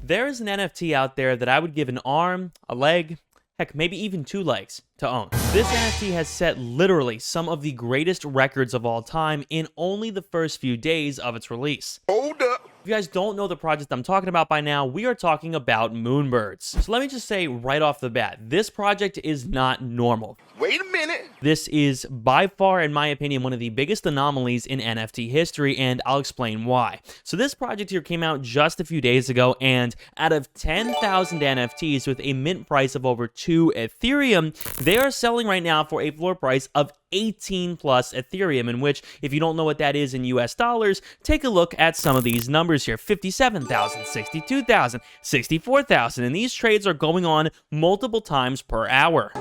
There is an NFT out there that I would give an arm, a leg, heck, maybe even 2 legs to own. This NFT has set literally some of the greatest records of all time in only the first few days of its release. Hold up. If you guys don't know the project I'm talking about by now, we are talking about Moonbirds. So let me just say right off the bat, this project is not normal. Wait a minute. This is by far, in my opinion, one of the biggest anomalies in NFT history, and I'll explain why. So this project here came out just a few days ago, and out of 10,000 NFTs with a mint price of over 2 Ethereum, they are selling right now for a floor price of 18 plus Ethereum, in which, if you don't know what that is in US dollars, take a look at some of these numbers here. 57,000, 62,000, 64,000, and these trades are going on multiple times per hour.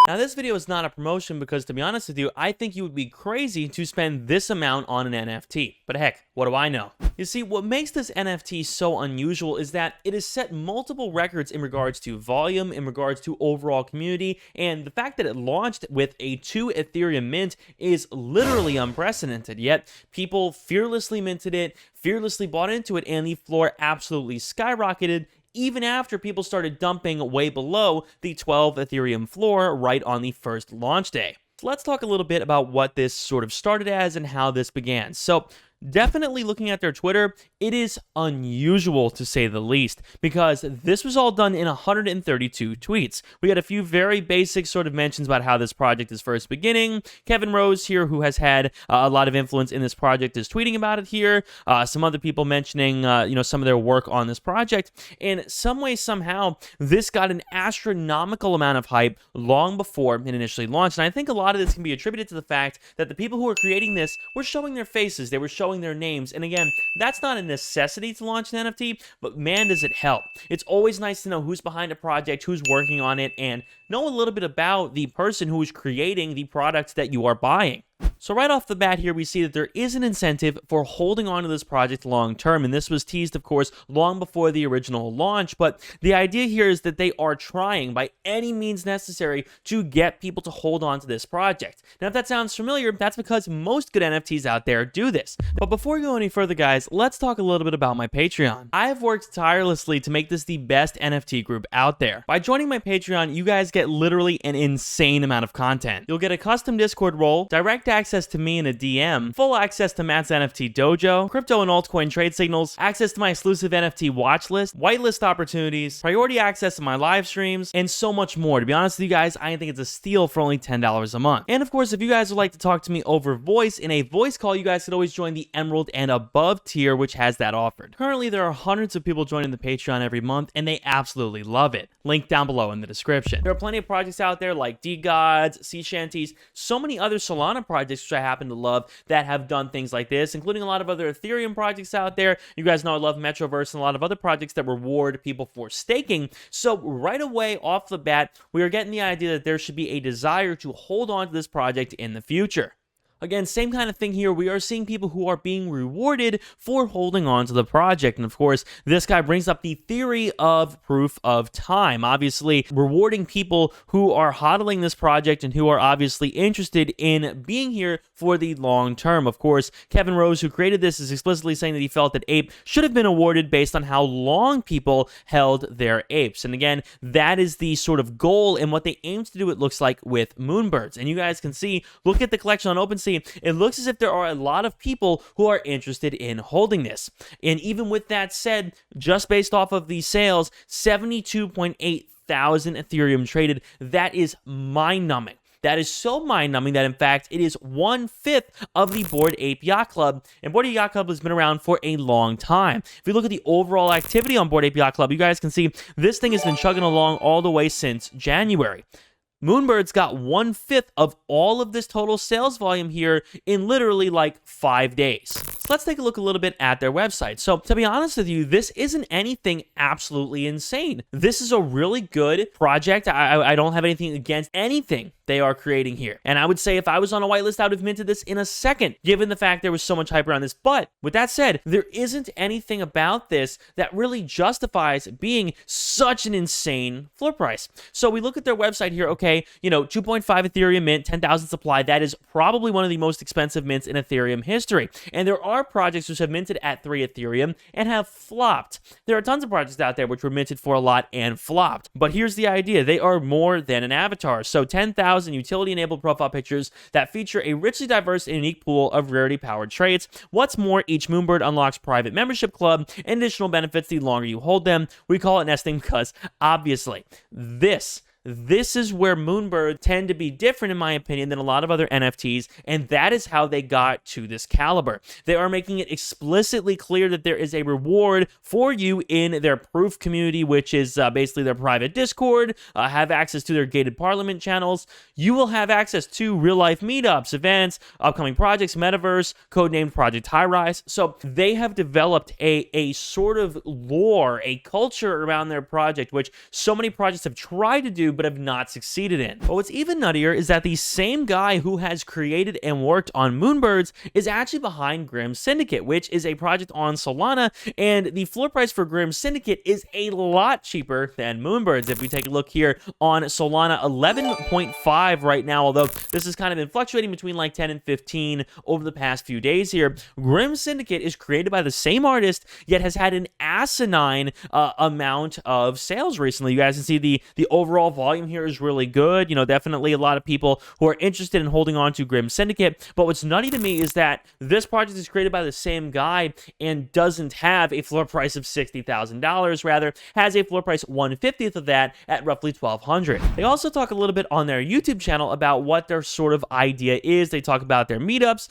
Now, this video is not a promotion because, to be honest with you, I think you would be crazy to spend this amount on an NFT. But heck, what do I know? You see, what makes this NFT so unusual is that it has set multiple records in regards to volume, in regards to overall community, and the fact that it launched with a 2 Ethereum mint is literally unprecedented. Yet, people fearlessly minted it, fearlessly bought into it, and the floor absolutely skyrocketed, even after people started dumping way below the 12 Ethereum floor right on the first launch day. So let's talk a little bit about what this sort of started as and how this began. So definitely looking at their Twitter, it is unusual to say the least, because this was all done in 132 tweets. We had a few very basic sort of mentions about how this project is first beginning. Kevin Rose here, who has had a lot of influence in this project, is tweeting about it here. Some other people mentioning, some of their work on this project. In some way, somehow, this got an astronomical amount of hype long before it initially launched. And I think a lot of this can be attributed to the fact that the people who were creating this were showing their faces. They were showing their names, and again, that's not a necessity to launch an NFT, but man, does it help. It's always nice to know who's behind a project, who's working on it, and know a little bit about the person who is creating the product that you are buying. So right off the bat here, we see that there is an incentive for holding on to this project long term, and this was teased, of course, long before the original launch, but the idea here is that they are trying by any means necessary to get people to hold on to this project. Now, if that sounds familiar, that's because most good NFTs out there do this. But before we go any further, guys, let's talk a little bit about my Patreon. I have worked tirelessly to make this the best NFT group out there. By joining my Patreon, you guys get literally an insane amount of content. You'll get a custom Discord role, direct access to me in a DM, full access to Matt's NFT dojo, crypto and altcoin trade signals, access to my exclusive NFT watch list, whitelist opportunities, priority access to my live streams, and so much more. To be honest with you guys, I think it's a steal for only $10 a month. And of course, if you guys would like to talk to me over voice in a voice call, you guys could always join the Emerald and above tier, which has that offered. Currently, there are hundreds of people joining the Patreon every month, and they absolutely love it. Link down below in the description. There are plenty of projects out there like D-Gods, Sea Shanties, so many other Solana projects which I happen to love that have done things like this, including a lot of other Ethereum projects out there. You guys know I love Metroverse and a lot of other projects that reward people for staking. So right away off the bat, we are getting the idea that there should be a desire to hold on to this project in the future. Again, same kind of thing here. We are seeing people who are being rewarded for holding on to the project. And of course, this guy brings up the theory of proof of time. Obviously, rewarding people who are hodling this project and who are obviously interested in being here for the long term. Of course, Kevin Rose, who created this, is explicitly saying that he felt that Ape should have been awarded based on how long people held their apes. And again, that is the sort of goal and what they aim to do, it looks like, with Moonbirds. And you guys can see, look at the collection on OpenSea. It looks as if there are a lot of people who are interested in holding this. And even with that said, just based off of the sales, 72.8 thousand Ethereum traded. That is mind-numbing. That is so mind-numbing that, in fact, it is 1/5 of the Bored Ape Yacht Club. And Bored Ape Yacht Club has been around for a long time. If you look at the overall activity on Bored Ape Yacht Club, you guys can see this thing has been chugging along all the way since January. Moonbirds got 1/5 of all of this total sales volume here in literally like 5 days. So let's take a look a little bit at their website. So to be honest with you, this isn't anything absolutely insane. This is a really good project. I don't have anything against anything they are creating here. And I would say if I was on a whitelist, I would have minted this in a second, given the fact there was so much hype around this. But with that said, there isn't anything about this that really justifies being such an insane floor price. So we look at their website here. Okay, okay, 2.5 Ethereum mint, 10,000 supply, that is probably one of the most expensive mints in Ethereum history. And there are projects which have minted at 3 Ethereum and have flopped. There are tons of projects out there which were minted for a lot and flopped. But here's the idea. They are more than an avatar. So 10,000 utility-enabled profile pictures that feature a richly diverse and unique pool of rarity-powered traits. What's more, each Moonbird unlocks private membership club and additional benefits the longer you hold them. We call it nesting because, obviously, this is where Moonbirds tend to be different, in my opinion, than a lot of other NFTs, and that is how they got to this caliber. They are making it explicitly clear that there is a reward for you in their proof community, which is basically their private Discord, have access to their gated parliament channels. You will have access to real-life meetups, events, upcoming projects, metaverse, codenamed Project High Rise. So they have developed a sort of lore, a culture around their project, which so many projects have tried to do but have not succeeded in. But what's even nuttier is that the same guy who has created and worked on Moonbirds is actually behind Grim Syndicate, which is a project on Solana, and the floor price for Grim Syndicate is a lot cheaper than Moonbirds. If we take a look here on Solana, 11.5 right now, although this has kind of been fluctuating between like 10 and 15 over the past few days here. Grim Syndicate is created by the same artist, yet has had an asinine amount of sales recently. You guys can see the overall volume here is really good. Definitely a lot of people who are interested in holding on to Grim Syndicate. But what's nutty to me is that this project is created by the same guy and doesn't have a floor price of $60,000. Rather, has a floor price 1/50th of that at roughly $1,200. They also talk a little bit on their YouTube channel about what their sort of idea is. They talk about their meetups.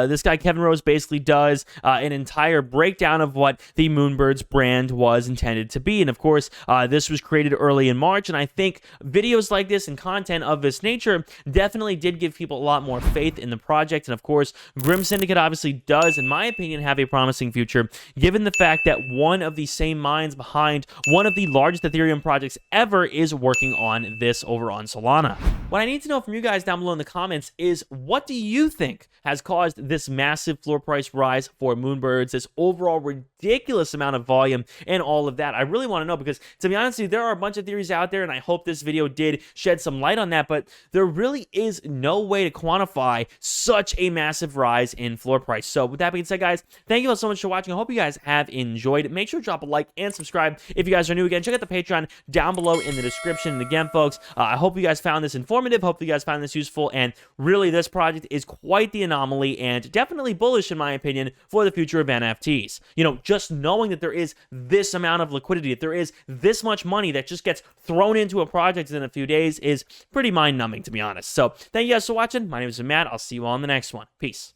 This guy, Kevin Rose, basically does an entire breakdown of what the Moonbirds brand was intended to be. And of course, this was created early in March, and I think videos like this and content of this nature definitely did give people a lot more faith in the project. And of course, Grim Syndicate obviously does, in my opinion, have a promising future, given the fact that one of the same minds behind one of the largest Ethereum projects ever is working on this over on Solana. What I need to know from you guys down below in the comments is, what do you think has caused this massive floor price rise for Moonbirds, this overall ridiculous amount of volume and all of that? I really want to know, because to be honest with you, there are a bunch of theories out there, and I hope this video did shed some light on that, but there really is no way to quantify such a massive rise in floor price. So with that being said, guys, thank you all so much for watching. I hope you guys have enjoyed. Make sure to drop a like and subscribe if you guys are new. Again, check out the Patreon down below in the description. And again, folks, I hope you guys found this informative. Hope you guys found this useful. And really, this project is quite the anomaly and definitely bullish, in my opinion, for the future of NFTs. Just knowing that there is this amount of liquidity, that there is this much money that just gets thrown into a project in a few days is pretty mind-numbing, to be honest. So thank you guys for watching. My name is Matt. I'll see you all in the next one. Peace.